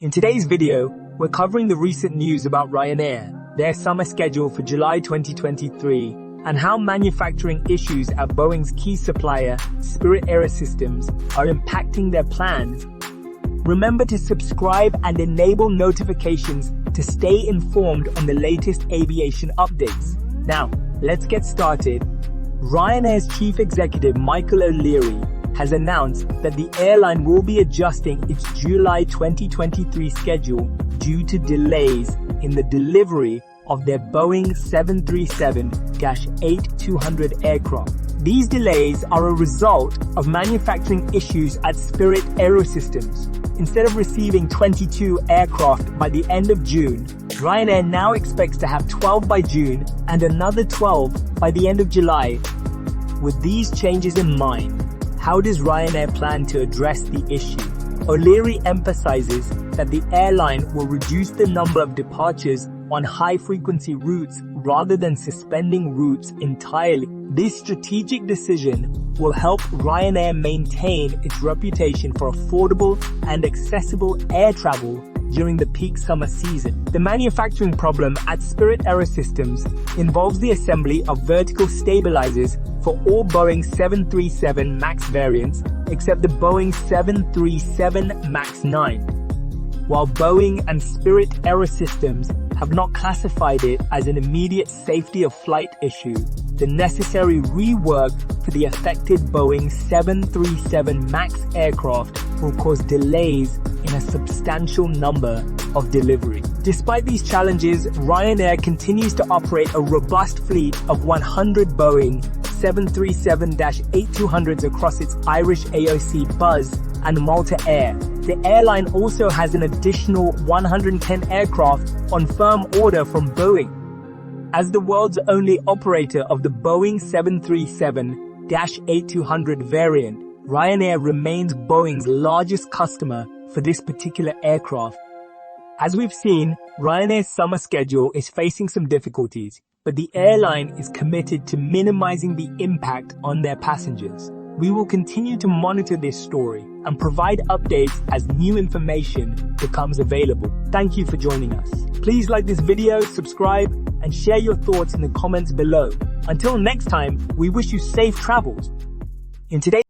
In today's video, we're covering the recent news about Ryanair, their summer schedule for July 2023, and how manufacturing issues at Boeing's key supplier, Spirit AeroSystems, are impacting their plans. Remember to subscribe and enable notifications to stay informed on the latest aviation updates. Now, let's get started. Ryanair's chief executive Michael O'Leary has announced that the airline will be adjusting its July 2023 schedule due to delays in the delivery of their Boeing 737-8200 aircraft. These delays are a result of manufacturing issues at Spirit AeroSystems. Instead of receiving 22 aircraft by the end of June, Ryanair now expects to have 12 by June and another 12 by the end of July. With these changes in mind, how does Ryanair plan to address the issue? O'Leary emphasizes that the airline will reduce the number of departures on high-frequency routes rather than suspending routes entirely. This strategic decision will help Ryanair maintain its reputation for affordable and accessible air travel during the peak summer season. The manufacturing problem at Spirit AeroSystems involves the assembly of vertical stabilizers for all Boeing 737 MAX variants except the Boeing 737 MAX 9. While Boeing and Spirit AeroSystems have not classified it as an immediate safety of flight issue, the necessary rework for the affected Boeing 737 MAX aircraft will cause delays in a substantial number of deliveries. Despite these challenges, Ryanair continues to operate a robust fleet of 100 Boeing 737-8200s across its Irish AOC Buzz and Malta Air. The airline also has an additional 110 aircraft on firm order from Boeing. As the world's only operator of the Boeing 737-8200 variant, Ryanair remains Boeing's largest customer for this particular aircraft. As we've seen, Ryanair's summer schedule is facing some difficulties, but the airline is committed to minimizing the impact on their passengers. We will continue to monitor this story and provide updates as new information becomes available. Thank you for joining us. Please like this video, subscribe, and share your thoughts in the comments below. Until next time, we wish you safe travels. In today's